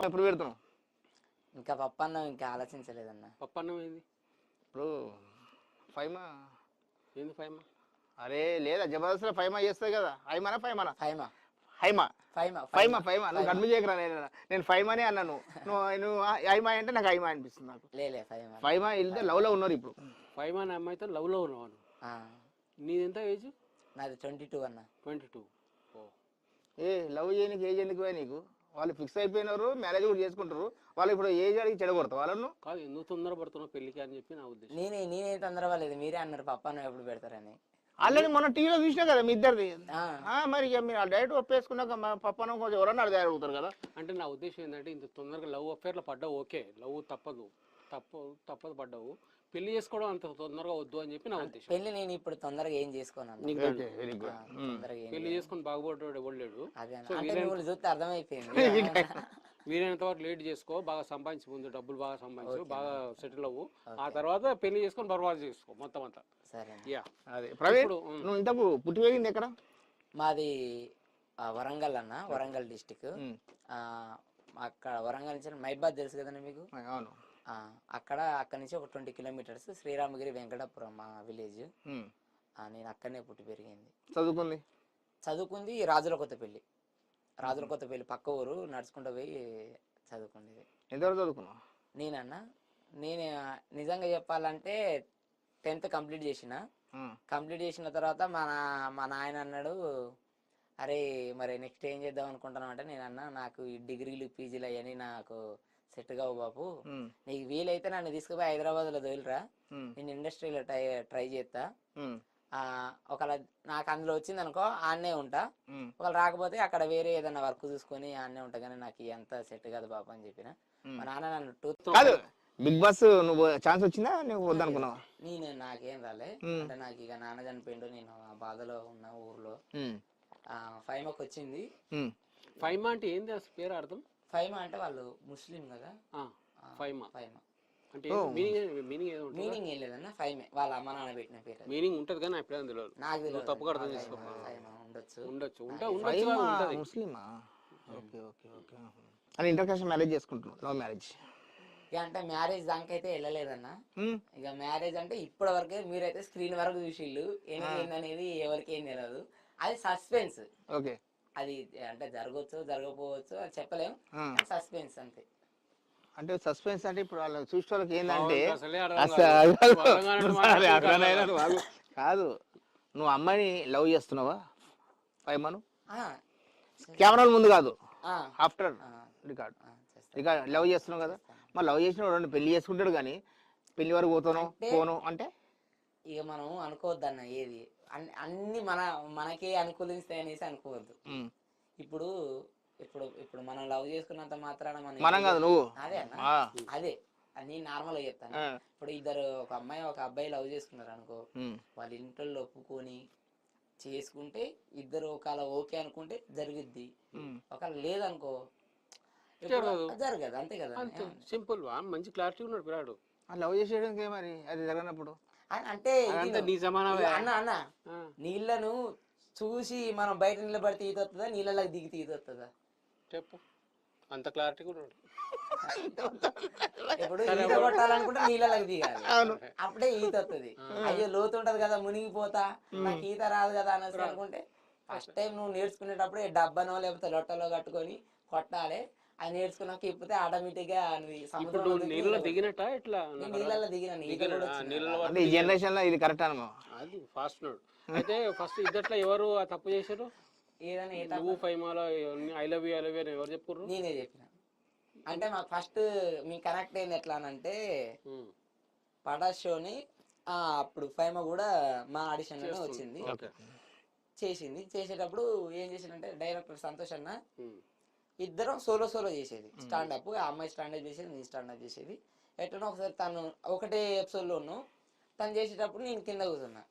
ఎప్పుడు పెడుతున్నావు? ఇంకా పప్పన్నం ఇంకా ఆలోచించలేదన్న. పప్పన్నం ఏంది ఇప్పుడు ఫైమా ఏంది ఫైమా? అరే లేదా జబర్దస్త్ ఫైమా చేస్తుంది కదా. హైమానా ఫైమానా? ఫైమా హైమా ఫైమా ఫైమా ఫైమా నువ్వు కన్ఫ్యూజ్ చేయకరా. నేను ఫైమానే అన్నాను. నువ్వు హైమా అంటే నాకు హైమా అనిపిస్తుంది. నాకు లేలే ఫైమా ఫైమా వెళ్తే లవ్ లో ఉన్నారు ఇప్పుడు. ఫైమా అనే అమ్మాయితో లవ్లో ఉన్నావు. నీదెంత ఏజ్? నాది 22 అన్న. 22. ఏ లవ్ చేయడానికి ఏజ్ ఎందుకు పోయి నీకు? వాళ్ళు ఫిక్స్ అయిపోయినారు, మ్యారేజ్ కూడా చేసుకుంటారు. వాళ్ళు ఇప్పుడు ఏజ్ అడిగి చెడగొడతావు వాళ్ళను. కాదు, ఎందుకు తొందర పడుతున్నావు పెళ్లికి అని చెప్పి నా ఉద్దేశం. నేనే తొందర పడలేదు, మీరే అన్నారు పప్పన్నం ఎప్పుడు పెడతారని. ఆల్రెడీ మొన్న టీవీలో చూసినా కదా మీ ఇద్దరిది. మరి ఇక మీరు డైరెక్ట్ ఒప్పేసుకున్నాక పప్పనం కొంచెం ఎవరన్నా తయారవుతారు కదా. అంటే నా ఉద్దేశం ఏంటంటే ఇంత తొందరగా లవ్ అఫేర్లో పడ్డావు, ఓకే, లవ్ తప్పదు పడ్డావు, పెళ్లి చేసుకోవడం అంత తొందరగా వద్దు అని చెప్పి నా ఉద్దేశం. పెళ్లి నేను ఇప్పుడు తొందరగా ఏం చేసుకోను. పెళ్లి చేసుకుని బాగుపడ్డాడు ఇవ్వలేడు. చూస్తే అర్థమైపోయింది. వీలైనంత వరకు లేట్ చేసుకో, బాగా సంపాదించి ముందు డబ్బులు బాగా సంపాదించు, బాగా సెటిల్ అవ్వు, ఆ తర్వాత పెళ్లి చేసుకొని బర్బాదు చేసుకో మొత్తం అంతా. అదే ప్రవీణ్, నువ్వు ఇంతకు పుట్టి పెరిగింది ఎక్కడ? మాది వరంగల్ అన్న, వరంగల్ డిస్టిక్. అక్కడ వరంగల్ నుంచి మైబాద్ తెలుసు కదండి మీకు. అవును. అక్కడ నుంచి ఒక 20 కిలోమీటర్స్ శ్రీరామగిరి వెంకటాపురం మా విలేజ్. నేను అక్కడనే పుట్టి పెరిగింది. చదువుకుంది రాజుల కొత్తపల్లి పక్క ఊరు, నడుచుకుంటూ పోయి చదువుకుండేది. ఎంతవరకు చదువుకున్నావు? నేను నిజంగా చెప్పాలంటే 10th కంప్లీట్ చేసిన తర్వాత మా నాయన అన్నాడు, అరే మరి నెక్స్ట్ ఏం చేద్దాం అనుకుంటున్నావు అంటే, నేను అన్నా నాకు ఈ డిగ్రీలు పీజీలు అవన్నీ నాకు సెట్ కావు బాబు, నీకు వీలైతే నన్ను తీసుకుపోయి హైదరాబాద్లో తోలిరా, నేను ఇండస్ట్రీలో ట్రై చేస్తా, ఒకవేళ నాకు అందులో వచ్చింది అనుకో ఆన్నే ఉంటా, ఒకవేళ రాకపోతే అక్కడ వేరే ఏదైనా వర్క్ చూసుకొని ఆన్నే ఉంటా, కానీ నాకు ఎంత సెట్ కాదు బాబు అని చెప్పిన. మా నాన్న నన్ను బిగ్ బాస్ నువ్వు ఛాన్స్ వచ్చిందా నువ్వు వద్దనుకున్నావా? నాకేం రాలే. అంటే నాకు ఇక నాన్న చనిపోయిండు, నేను ఆ బాధలో ఉన్న ఊర్లో. ఫైమాకి వచ్చింది. ఫైమా అంటే ఏంది అసలు పేరు అర్థం? ఫైమా అంటే వాళ్ళు ముస్లిం కదా. ఫైమా అంటే మీనింగ్ ఏం లేదన్న, ఫైమే వాళ్ళ అమ్మ నాన్న పెట్టిన పేరు. మీనింగ్ ఉంటది కానీ ఎప్పుడైనా తెలియదు. నాకు తెలియదు. తప్పుగా అర్థం చేసుకో. ముస్లిమా? Okay okay okay. అని ఇంటర్కాస్ట్ మ్యారేజ్ చేసుకుంటున్నావు, లవ్ మ్యారేజ్? ఇక అంటే మ్యారేజ్ దానికైతే వెళ్ళలేదన్న. ఇక మ్యారేజ్ అంటే ఇప్పటి వరకే మీరైతే స్క్రీన్ వరకు చూసిళ్ళు, ఏందనేది ఎవరికి ఏం తెలియదు. అది సస్పెన్స్. ఓకే. అది అంటే జరగవచ్చు జరగకపోవచ్చు అది చెప్పలేము, సస్పెన్స్ అంతే. అంటే సస్పెన్స్ అంటే ఇప్పుడు వాళ్ళు చూసే వాళ్ళకి ఏంటంటే కాదు, నువ్వు అమ్మాయిని లవ్ చేస్తున్నావా ఫైమాను? కెమెరాల ముందు కాదు, ఆఫ్టర్ రికార్డ్ లవ్ చేస్తున్నావు కదా. మరి లవ్ చేసిన వాడు పెళ్లి చేసుకుంటాడు, కానీ పెళ్లి వరకు పోను అంటే ఇక మనం అనుకోవద్దు అన్న, ఏది అన్ని మనకే అనుకూలిస్తాయి అనేసి అనుకోవద్దు. ఇప్పుడు ఇప్పుడు ఇప్పుడు మనం లవ్ చేసుకున్నంత మాత్రాన మనం కాదు నువ్వు. అదే అన్న, అదే నేను నార్మల్ గా చెప్తాను. ఇప్పుడు ఇద్దరు ఒక అమ్మాయి ఒక అబ్బాయి లవ్ చేసుకున్నారు అనుకో, వాళ్ళ ఇంట్లో ఒప్పుకొని చేసుకుంటే ఇద్దరు ఒకవేళ ఓకే అనుకుంటే జరుగుద్ది, ఒకవేళ లేదనుకో జరగదు, అంతే కదా. సింపుల్. మంచి క్లారిటీ ఉన్నాడు పిల్లాడు. లవ్ చేసేయడానికి మరి అది జరగనప్పుడు అంటే అన్న నీళ్ళను చూసి మనం బయట నిలబడితే ఈత వస్తుందా, నీళ్ళకి దిగితే ఈత వస్తుందా చెప్పు? అంత క్లారిటీ కూడా ఇప్పుడు ఈత కొట్టాలనుకుంటే నీళ్ళకి దిగాలి, అప్పుడే ఈత వస్తుంది. అయ్యో లోతు ఉంటది కదా మునిగిపోతా, నాకు ఈత రాదు కదా అనేసి అనుకుంటే ఫస్ట్ టైం నువ్వు నేర్చుకునేటప్పుడు డబ్బనో లేకపోతే లొట్టలో కట్టుకొని కొట్టాలి. అది నేర్చుకున్నాక ఇప్పుడే ఆటోమేటిక్ గా నీళ్ళలో దిగినట్ట ఇట్లా నీళ్ళలో దిగిన జనరేషన్ లో ఇది కరెక్ట్ అనమా? అది ఫాస్ట్ నోడ్. అయితే ఫస్ట్ ఇద్దట్లో ఎవరు ఆ తప్పు చేశారు? నువ్వు ఫైమాలో ఐ లవ్ యూ అని ఎవరు చెప్పుర్రు? నేనే చెప్పిన. అంటే మాకు ఫస్ట్ మీ కనెక్ట్ అయింది ఎట్లా అంటే పటాస్ షోని అప్పుడు ఫైమా కూడా మా ఆడిషన్ లోనే వచ్చింది, చేసేటప్పుడు ఏం చేసిందంటే డైరెక్టర్ సంతోష్ అన్న ఇద్దరం సోలో చేసేది, స్టాండప్. ఆ అమ్మాయి స్టాండప్ చేసేది, నేను స్టాండప్ చేసేది. ఎట్లనో ఒకసారి తను ఒకటే ఎపిసోడ్ లోను తను చేసేటప్పుడు నేను కింద కూర్చున్నా.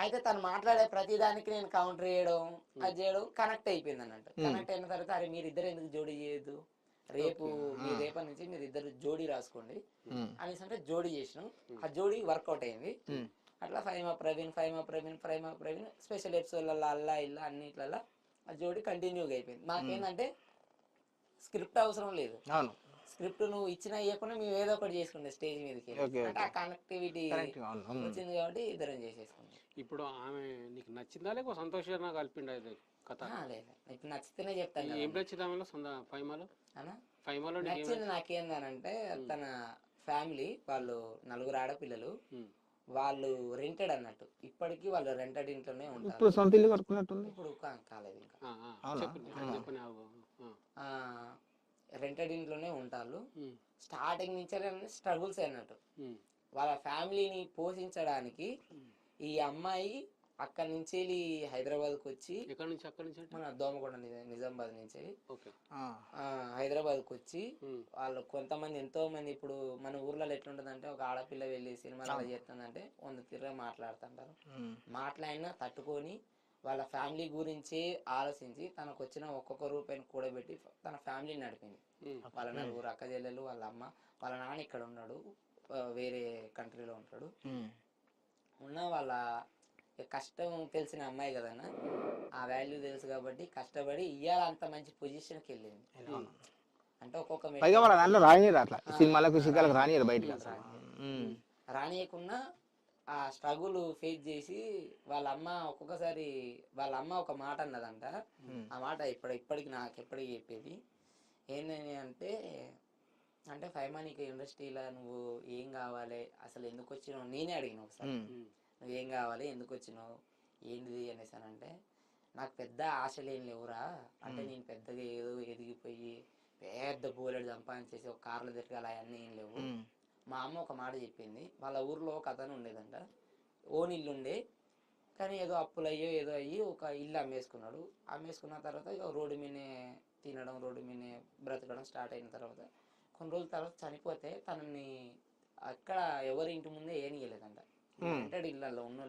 అయితే తను మాట్లాడే ప్రతి దానికి నేను కౌంటర్ చేయడం అది చేయడం కనెక్ట్ అయిపోయింది అన్నట్టు. కనెక్ట్ అయిన తర్వాత అరే మీరిద్దరు ఎందుకు జోడీ చేయొద్దు, రేపటి నుంచి మీరు ఇద్దరు జోడీ రాసుకోండి అనేసి అంటే జోడీ చేసినాం. ఆ జోడీ వర్కౌట్ అయింది. అట్లా ఫైమా ప్రవీణ్ స్పెషల్ ఎపిసోడ్లలో అల్లా ఇల్లా అన్నిట్లలో ఆ జోడీ కంటిన్యూగా అయిపోయింది. మాకేంటంటే స్క్రిప్ట్ అవసరం లేదు. అవును. స్క్రిప్ట్ నువ్వు ఇచ్చినా ఇవ్వకుండా మేము ఏదో ఒకటి చేసుకుంటాం స్టేజ్ మీదకి. అంటే ఆ కనెక్టివిటీ వచ్చింది కాబట్టి ఇద్దరం చేసేసుకుంటాం. ఇప్పుడు ఆమె నీకు నచ్చిందా లేక సంతోషంగా కలిపిండా ఇది కథ? లేదు, ఇప్పుడు నచ్చితేనే చెప్తాను. ఏం నచ్చింది ఆమెలో ఫైమాలో? నచ్చింది నాకేందనంటే తన ఫ్యామిలీ, వాళ్ళు 4 ఆడపిల్లలు, వాళ్ళు రెంటెడ్ అన్నట్టు. ఇప్పటికీ వాళ్ళు రెంటెడ్ ఇంట్లోనే ఉంటారు. ఇప్పుడు సొంత ఇల్లు కట్టుకున్నట్టుంది. ఇప్పుడు కాలేదు ఇంకా. రెంటెడ్ ఇంట్లోనే ఉంటారు. స్టార్టింగ్ నుంచే స్ట్రగుల్స్ అన్నట్టు. వాళ్ళ ఫ్యామిలీని పోషించడానికి ఈ అమ్మాయి అక్కడి నుంచి హైదరాబాద్కి వచ్చి, మన దోమకొండ నిజామాబాద్ నుంచి హైదరాబాద్కి వచ్చి, వాళ్ళు కొంతమంది ఎంతో మంది, ఇప్పుడు మన ఊర్లలో ఎట్లుంటదంటే ఒక ఆడపిల్ల వెళ్ళి సినిమాలో చేస్తుందంటే 100 తిరిగా మాట్లాడుతుంటారు. మాట్లాడినా తట్టుకొని వాళ్ళ ఫ్యామిలీ గురించి ఆలోచించి తనకు వచ్చిన ఒక్కొక్క రూపాయిని కూడబెట్టి తన ఫ్యామిలీని నడిపింది. వాళ్ళ 4 అక్క చెల్లెలు, వాళ్ళ అమ్మ, వాళ్ళ నాన్న ఇక్కడ ఉన్నాడు, వేరే కంట్రీలో ఉంటాడు. ఉన్న వాళ్ళ కష్టం తెలిసిన అమ్మాయి కదన్నా, ఆ వాల్యూ తెలుసు కాబట్టి కష్టపడి ఇవాళ అంత మంచి పొజిషన్కి వెళ్ళింది. అంటే ఒక్కొక్క రానియకున్నా ఆ స్ట్రగుల్ ఫేస్ చేసి వాళ్ళ అమ్మ ఒక్కొక్కసారి వాళ్ళ అమ్మ ఒక మాట అన్నదంట. ఆ మాట ఇప్పటికి నాకు ఎప్పటికి చెప్పేది ఏందని అంటే ఫైమా నీకు ఇండస్ట్రీలో నువ్వు ఏం కావాలి, అసలు ఎందుకు వచ్చినావు నేనే అడిగిన ఒకసారి, నువ్వేం కావాలి, ఎందుకు వచ్చినావు, ఏంటిది అనేసి అంటే, నాకు పెద్ద ఆశలు ఏం లేవురా, అంటే నేను పెద్దగా ఏదో ఎదిగిపోయి పెద్ద బోలెడు సంపాదించేసి ఒక కార్లు తిరగాలి అవన్నీ ఏం లేవు. మా అమ్మ ఒక మాట చెప్పింది, వాళ్ళ ఊర్లో ఒక అతను ఉండేదంట, ఓన్ ఇల్లు ఉండే, కానీ ఏదో అప్పులు అయ్యో ఏదో అయ్యి ఒక ఇల్లు అమ్మేసుకున్నాడు. అమ్మేసుకున్న తర్వాత ఇక రోడ్డు మీదనే తినడం, రోడ్డు మీదనే బ్రతకడం స్టార్ట్ అయిన తర్వాత కొన్ని రోజుల తర్వాత చనిపోతే తనని అక్కడ ఎవరి ఇంటి ముందే ఏనియలేదంట. రెంటెడ్ ఇళ్ళల్లో ఉన్న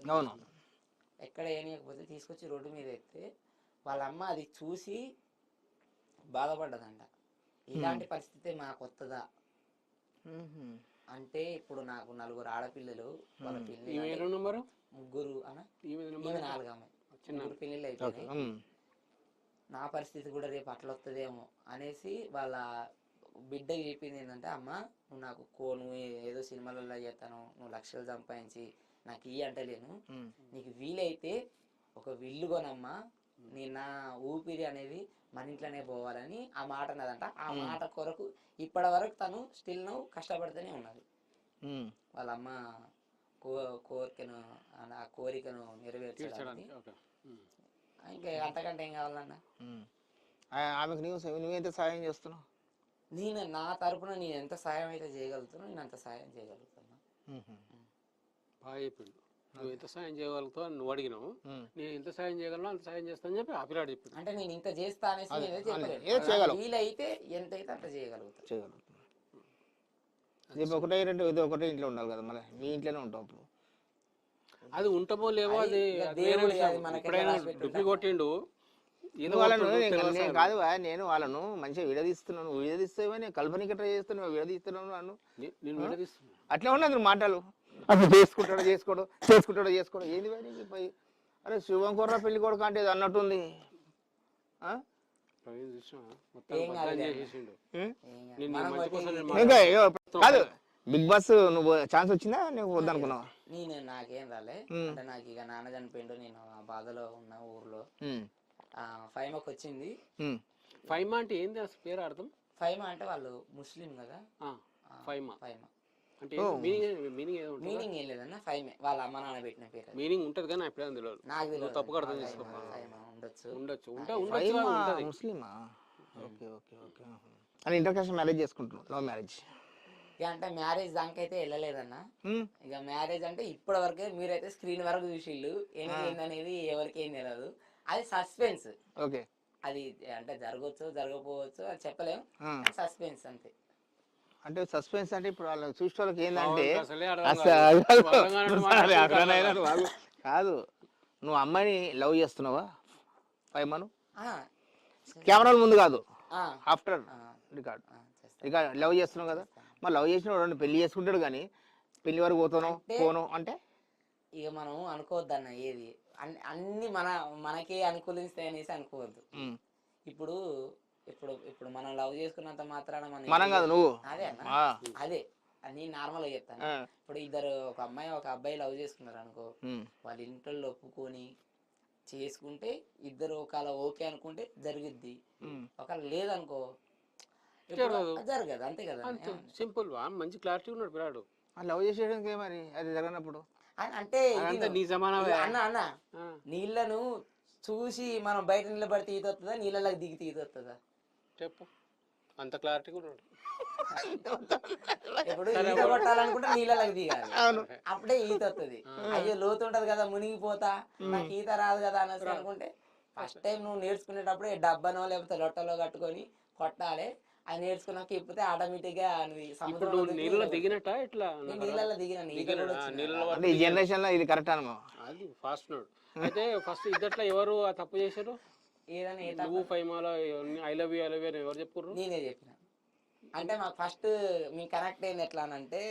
వాళ్ళు ఎక్కడ ఏనియకపోతే తీసుకొచ్చి రోడ్డు మీద ఎత్తే వాళ్ళ అమ్మ అది చూసి బాధపడ్డదంట. ఇలాంటి పరిస్థితి మాకు వస్తుందా అంటే, ఇప్పుడు నాకు 4 ఆడపిల్లలు, వాళ్ళ పిల్లలు 3 అన్న, ఈమె 4 ఆమె 3 పెళ్ళిళ్ళు అయిపోయినాయి. నా పరిస్థితి కూడా రేపు అట్లా వస్తుందేమో అనేసి వాళ్ళ బిడ్డకి చెప్పింది ఏంటంటే, అమ్మ నువ్వు నాకు నువ్వు ఏదో సినిమాలలో చేస్తాను, నువ్వు లక్షలు సంపాదించి నాకు అంటలేను, నీకు వీలైతే ఒక విల్లు కొనమ్మా, నా ఊపిరి అనేది మన ఇంట్లోనే పోవాలని ఆ మాట అన్నదంట. ఆ మాట కొరకు ఇప్పటి వరకు తను స్టిల్ నువ్వు కష్టపడుతూనే ఉన్నది. వాళ్ళ అమ్మ ఆ కోరికను నెరవేర్చడానికి. ఇంకా అంతకంటే ఏం కావాలన్నా, ఆమెకు నువ్వెంత సాయం చేస్తున్నావు? నేను నా తరపున నేను ఎంత సాయం అయితే చేయగలుగుతానో నేను అంత సాయం చేయగలుగుతున్నా. బాగా చెప్పిండు, నువ్వు ఎంత సాయం చేయగలుగుతావు అని నువ్వు అడిగినావు, నేను ఎంత సాయం చేయగలను అంత సాయం చేస్తాను చెప్పి ఆ పిల్లాడు చెప్పిండు. అంటే నేను ఇంత చేస్తా అనేసి చెప్పలేదు, వీలైతే ఎంతైతే అంత చేయగలుగుతా. ఒకటే రెండు ఇది ఒకటే ఇంట్లో ఉండాలి కదా, మళ్ళీ మీ ఇంట్లోనే ఉంటావు. అది ఉంటామో లేవో అది ఎప్పుడైనా డుబ్బి కొట్టిండు కాదు. నేను వాళ్ళను మంచిగా విడదీస్తున్నాను, విడదీస్తావని కల్పనకి ట్రై చేస్తున్నావు, విడదీస్తున్నాను నన్ను అట్లా ఉన్నది మాటలు. అసలు చేసుకుంటాడో ఏంది పోయి, అరే శుభం కొర్ర పెళ్లి కొడుకు అంటే అన్నట్టుంది. కాదు బిగ్ బాస్ నువ్వు ఛాన్స్ వచ్చిందా నువ్వు వద్దనుకున్నావా? నాకేం రాలే, అంటే నాకు ఇక నాన్న చనిపోయిండు, నేను ఆ బాధలో ఉన్న ఊర్లో. ఫైమాకి వచ్చింది. ఫైమా అంటే ఏంది పేరు అర్థం? ఫైమా అంటే వాళ్ళు ముస్లిం కదా. ఫైమా అంటే మీనింగ్ ఏం లేదన్న, ఫైమే వాళ్ళ అమ్మ నాన్న పెట్టిన పేరు. మీనింగ్ ఉంటది కానీ ఎప్పుడైనా తెలియదు, నాకు తెలియదు. తప్పుగా అర్థం చేసుకో. ముస్లిమా? Okay okay okay. అని ఇంటర్కాస్ట్ మ్యారేజ్ చేసుకుంటున్నావు, లవ్ మ్యారేజ్? ఇక అంటే మ్యారేజ్ దానికైతే వెళ్ళలేదన్న. ఇక మ్యారేజ్ అంటే ఇప్పటి వరకే మీరైతే స్క్రీన్ వరకు చూసిళ్ళు, ఏంటనేది ఎవరికి ఏం తెలియదు. అది సస్పెన్స్. ఓకే, అది అంటే జరగవచ్చు జరగకపోవచ్చు అది చెప్పలేము, సస్పెన్స్ అంతే. అంటే సస్పెన్స్ అంటే ఇప్పుడు వాళ్ళు చూసే వాళ్ళకి ఏంటంటే కాదు, నువ్వు అమ్మాయిని లవ్ చేస్తున్నావా ఫైమాను? కెమెరాల ముందు కాదు, ఆఫ్టర్ రికార్డ్ లవ్ చేస్తున్నావు కదా. మరి లవ్ చేసిన వాడు పెళ్లి చేసుకుంటాడు కానీ పెళ్లి వరకు పోను అంటే ఇక మనం అనుకోవద్దు అన్న, ఏది అన్ని మనకే అనుకూలిస్తాయి అనేసి అనుకోవద్దు. ఇప్పుడు ఇప్పుడు ఇప్పుడు మనం లవ్ చేసుకున్నంత మాత్రాన మనం కాదు నువ్వు. అదే అన్న అదే నేను నార్మల్ గా చెప్తాను. ఇప్పుడు ఇద్దరు ఒక అమ్మాయి ఒక అబ్బాయి లవ్ చేసుకున్నారు అనుకో, వాళ్ళ ఇంట్లో ఒప్పుకొని చేసుకుంటే ఇద్దరు ఒకవేళ ఓకే అనుకుంటే జరుగుద్ది, ఒకవేళ లేదనుకో జరగదు. అంతే కదా, సింపుల్. మంచి క్లారిటీ ఉన్నాడు పిల్లాడు. లవ్ చేసేయడానికి మరి అది జరగనప్పుడు అంటే అన్న అన్న నీళ్ళను చూసి మనం బయట నిలబడితే ఈత వస్తుందా, నీళ్ళకి దిగితే ఈత వస్తుందా చెప్పు. అంత క్లారిటీ కూడా ఇప్పుడు ఈత కొట్టాలనుకుంటే నీళ్ళకి దిగాలి, అప్పుడే ఈత వస్తుంది. అయ్యో లోతు ఉంటది కదా మునిగిపోతా నాకు ఈత రాదు కదా అనేసి అనుకుంటే ఫస్ట్ టైం నువ్వు నేర్చుకునేటప్పుడు డబ్బానో లేకపోతే లొట్టలో కట్టుకొని కొట్టాలి. అది నేర్చుకున్నాక ఇప్పుడే ఆటోమేటిక్ గా నీళ్ళలో దిగినట్ట ఇట్లా నీళ్ళలో దిగిన ఈ జనరేషన్ లో ఇది కరెక్ట్ అనమా. అది ఫాస్ట్ నోడ్. అయితే ఫస్ట్ ఇద్దట్లో ఎవరు ఆ తప్పు చేశారు? నువ్వు ఫైమాలో ఐ లవ్ యూ ఎవరు చెప్పుర్రు? నేనే చెప్పిన. అంటే మాకు ఫస్ట్ మీ కనెక్ట్ అయింది ఎట్లా అంటే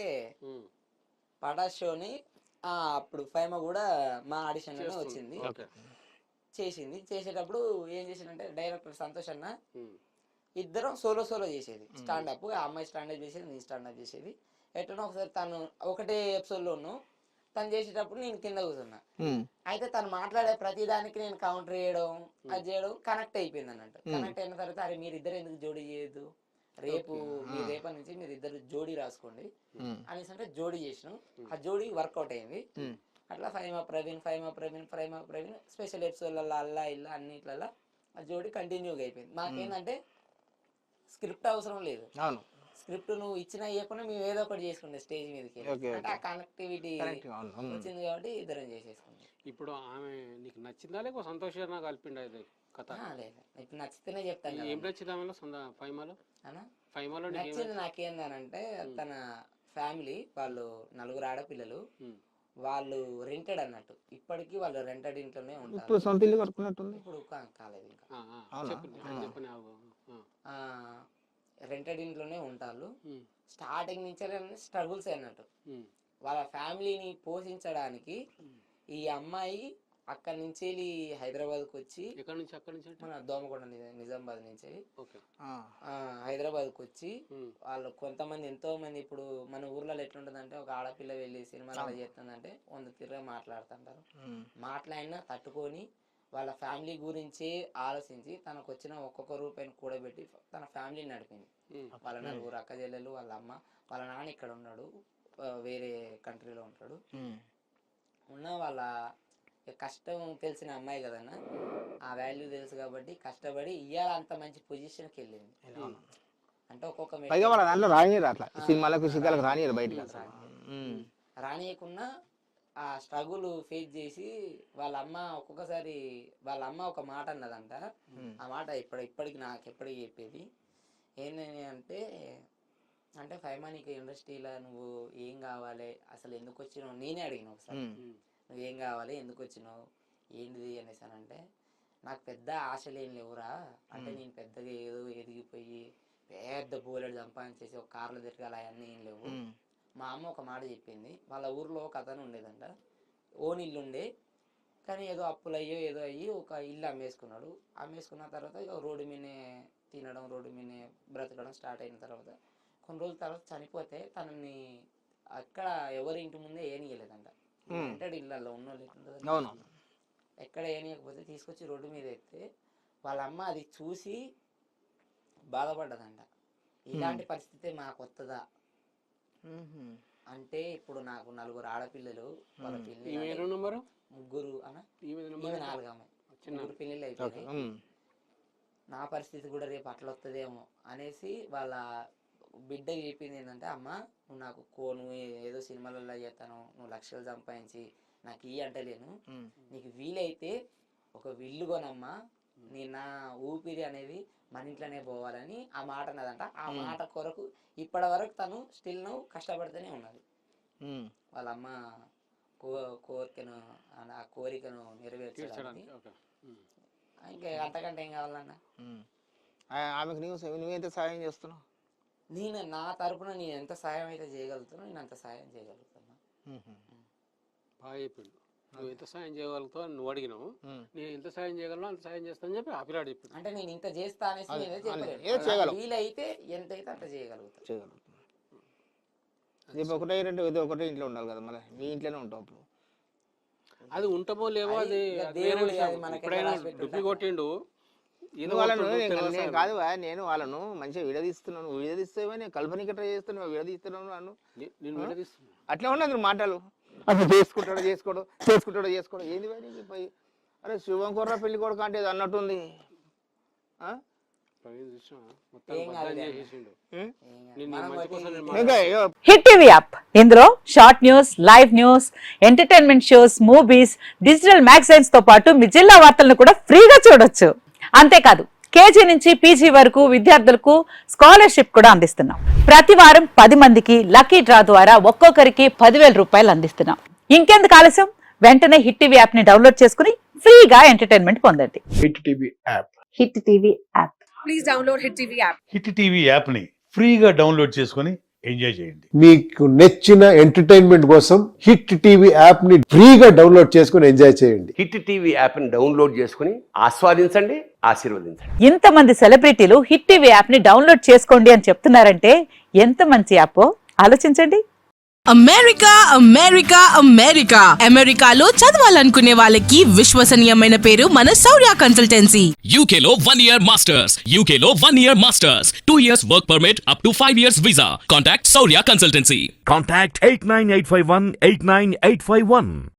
పటాస్ షోని అప్పుడు ఫైమా కూడా మా ఆడిషన్ లోనే వచ్చింది, చేసింది. చేసేటప్పుడు ఏం చేసిందంటే డైరెక్టర్ సంతోష్ అన్న ఇద్దరం సోలో చేసేది స్టాండప్. ఆ అమ్మాయి స్టాండప్ చేసేది, నేను స్టాండప్ చేసేది. ఎట్లనో ఒకసారి తను ఒకటే ఎపిసోడ్ లోను తను చేసేటప్పుడు నేను కింద కూర్చున్నా. అయితే తను మాట్లాడే ప్రతి దానికి నేను కౌంటర్ చేయడం అది చేయడం కనెక్ట్ అయిపోయింది అన్నట్టు. కనెక్ట్ అయిన తర్వాత అరే మీరిద్దరు ఎందుకు జోడీ చేయొద్దు, రేపు మీ రేపటి నుంచి మీరు ఇద్దరు జోడీ రాసుకోండి అనేసి అంటే జోడీ చేసినాం. ఆ జోడీ వర్కౌట్ అయింది. అట్లా ఫైమా ప్రవీణ్ స్పెషల్ ఎపిసోడ్లలో అల్లా ఇల్లా అన్నిట్లలో ఆ జోడీ కంటిన్యూగా అయిపోయింది. మాకేంటంటే స్క్రిప్ట్ అవసరం లేదు, స్క్రిప్ట్ నువ్వు ఇచ్చినా ఇవ్వకుండా మేము ఏదో ఒకటి చేసుకుంటాం స్టేజ్ మీదకి. అంటే ఆ కనెక్టివిటీ వచ్చింది కాబట్టి ఇద్దరం చేసేసుకుంటాం. ఇప్పుడు ఆమె నీకు నచ్చిందా లేక సంతోషంగా కలిపిండా ఇది కథ? లేదు, ఇప్పుడు నచ్చితేనే చెప్తాను. ఏం నచ్చింది ఆమెలో ఫైమాలో? నచ్చింది నాకేందనంటే తన ఫ్యామిలీ వాళ్ళు 4 ఆడపిల్లలు, వాళ్ళు రెంటెడ్ అన్నట్టు. ఇప్పటికీ వాళ్ళు రెంటెడ్ ఇంట్లోనే ఉంటారు. ఇప్పుడు సొంత ఇల్లు కట్టుకున్నట్టుంది. ఇప్పుడు కాలేదు ఇంకా. రెంటెడ్ ఇంట్లోనే ఉంటారు. స్టార్టింగ్ నుంచే స్ట్రగుల్స్ అన్నట్టు. వాళ్ళ ఫ్యామిలీని పోషించడానికి ఈ అమ్మాయి అక్కడి నుంచి హైదరాబాద్కి వచ్చి, మన దోమకొండ నిజామాబాద్ నుంచి హైదరాబాద్కి వచ్చి వాళ్ళు కొంతమంది ఎంతో మంది ఇప్పుడు మన ఊర్లలో ఎట్లుంటదంటే ఒక ఆడపిల్ల వెళ్ళి సినిమాలో చేస్తుందంటే 100 తిరిగా మాట్లాడుతుంటారు. మాట్లాడినా తట్టుకొని వాళ్ళ ఫ్యామిలీ గురించి ఆలోచించి తనకు వచ్చిన ఒక్కొక్క రూపాయిని కూడబెట్టి తన ఫ్యామిలీని నడిపింది. వాళ్ళ 4 అక్క చెల్లెలు, వాళ్ళ అమ్మ, వాళ్ళ నాన్న ఇక్కడ ఉన్నాడు, వేరే కంట్రీలో ఉంటాడు. ఉన్న వాళ్ళ కష్టం తెలిసిన అమ్మాయి కదన్నా, ఆ వాల్యూ తెలుసు కాబట్టి కష్టపడి ఇవాళ అంత మంచి పొజిషన్కి వెళ్ళింది. అంటే ఒక్కొక్క రానియకున్నా ఆ స్ట్రగుల్ ఫేస్ చేసి వాళ్ళ అమ్మ ఒక్కొక్కసారి వాళ్ళ అమ్మ ఒక మాట అన్నదంట. ఆ మాట ఇప్పటికి నాకు ఎప్పటికి చెప్పేది ఏంటని అంటే ఫైమా నీకు ఇండస్ట్రీలో నువ్వు ఏం కావాలి, అసలు ఎందుకు వచ్చినావు నేనే అడిగిన ఒకసారి, నువ్వేం కావాలి ఎందుకు వచ్చినావు ఏంటిది అనేసి అంటే నాకు పెద్ద ఆశలు ఏం లేవురా, అంటే నేను పెద్దగా ఏదో ఎదిగిపోయి పెద్ద బోలెడు సంపాదించేసి ఒక కార్లో తిరగాలి అవన్నీ ఏం లేవు. మా అమ్మ ఒక మాట చెప్పింది, వాళ్ళ ఊర్లో ఒక అతను ఉండేదంట, ఓన్ ఇల్లు ఉండే కానీ ఏదో అప్పులు అయ్యో ఏదో అయ్యి ఒక ఇల్లు అమ్మేసుకున్నాడు. అమ్మేసుకున్న తర్వాత రోడ్డు మీదనే తినడం, రోడ్డు మీదనే బ్రతకడం స్టార్ట్ అయిన తర్వాత కొన్ని రోజుల తర్వాత చనిపోతే తనని అక్కడ ఎవరి ఇంటి ముందే ఏనియలేదంట. రెంటెడ్ ఇళ్ళల్లో ఉన్నోళ్ళు ఎట్లుంటుంది, ఎక్కడ ఏనియకపోతే తీసుకొచ్చి రోడ్డు మీద ఎత్తే వాళ్ళ అమ్మ అది చూసి బాధపడ్డదంట. ఇలాంటి పరిస్థితి మాకు వస్తుందా అంటే, ఇప్పుడు నాకు 4 ఆడపిల్లలు, వాళ్ళ పెళ్లి 3 అన్న 4 అమ్మాయి 3 పెళ్ళిళ్ళు అయిపోయినాయి. నా పరిస్థితి కూడా రేపు అట్లా వస్తుందేమో అనేసి వాళ్ళ బిడ్డకి చెప్పింది ఏంటంటే, అమ్మ నువ్వు నాకు నువ్వు ఏదో సినిమాలలో చేస్తాను, నువ్వు లక్షలు సంపాదించి నాకు అంటలేను, నీకు వీలైతే ఒక ఇల్లు కొనమ్మా, నా ఊపిరి అనేది మన ఇంట్లోనే పోవాలని ఆ మాట అన్నదంట. ఆ మాట కొరకు ఇప్పటి వరకు తను స్టిల్ నువ్వు కష్టపడుతూనే ఉన్నది. వాళ్ళ అమ్మ ఆ కోరికను నెరవేర్చడానికి. ఇంకా అంతకంటే ఏం కావాలన్నా ఆమెకు నువ్వెంత సాయం చేస్తున్నావు? నేను నా తరపున నేను ఎంత సాయం అయితే చేయగలుగుతానో నేను అంత సాయం చేయగలుగుతున్నా. బాగా చెప్పిండు. నువ్వు ఎంత సాయం చేయగలుగుతావు అని నువ్వు అడిగినావు. నేను ఎంత సాయం చేయగలను అంత సాయం చేస్తాను చెప్పి ఆ పిల్లాడు చెప్పింది. అంటే నేను ఇంత చేస్తా అనేసి నేనే ఏదో చేయగలవు. చెప్పలేదు. వీలైతే ఎంతైతే అంత చేయగలుగుతా. రేపు ఒకటే రెండు ఇది ఒకటే ఇంట్లో ఉండాలి కదా, మళ్ళీ నీ ఇంట్లోనే ఉంటావు అప్పుడు. అది ఉంటామో లేవో అది దేవుడు అది మనకి ఎప్పుడైనా డుబ్బి కొట్టిండు వాళ్ళను నేను కాదు, నేను వాళ్ళను మంచిగా విడదీస్తున్నాను. విడదీస్తావని కల్పనకి ట్రై చేస్తున్నావు, విడదీస్తున్నాను నన్ను. నేను విడదీస్తున్నా అట్లా ఉన్నది మాటలు. అసలు చేసుకుంటాడో చేసుకోడు ఏంది పోయి. అరే శుభం కుర్ర పెళ్లి కొడుకు అంటే ఇది అన్నట్టుంది. హిట్ టీవీ యాప్, ఇందులో short news, live news, entertainment shows, movies, digital magazines తో పాటు మీ జిల్లా వార్తలను కూడా ఫ్రీగా చూడొచ్చు. అంతేకాదు కేజీ నుంచి పీజీ వరకు విద్యార్థులకు స్కాలర్షిప్ కూడా అందిస్తున్నాం. ప్రతి వారం 10 మందికి లక్కీ డ్రా ద్వారా ఒక్కొక్కరికి 10,000 రూపాయలు అందిస్తున్నాం. ఇంకెందుకు ఆలస్యం, వెంటనే హిట్ టీవీ యాప్ ని డౌన్లోడ్ చేసుకుని ఫ్రీగా ఎంటర్టైన్మెంట్ పొందండి. Hit TV app. Hit TV app. Please download hit TV app. Hit TV app ని ఫ్రీగా డౌన్లోడ్ చేసుకొని ఎంజాయ్ చేయండి. మీకు నచ్చిన ఎంటర్టైన్మెంట్ కోసం హిట్ టీవీ యాప్ ని ఫ్రీగా డౌన్లోడ్ చేసుకొని ఎంజాయ్ చేయండి. హిట్ టీవీ యాప్ ని డౌన్లోడ్ చేసుకుని ఆస్వాదించండి, ఆశీర్వదించండి. ఇంతమంది సెలబ్రిటీలు హిట్ టీవీ యాప్ ని డౌన్లోడ్ చేసుకోండి అని చెప్తున్నారంటే ఎంత మంచి యాప్ ఆలోచించండి. అమెరికా అమెరికా అమెరికా అమెరికాలో చదవాలనుకునే వాళ్ళకి విశ్వసనీయమైన పేరు మన శౌర్య కన్సల్టెన్సీ. UK లో 1 year masters. UK లో 1 year masters. 2 years work permit up to 5 years visa. Contact Saurya Consultancy. Contact 89851 89851.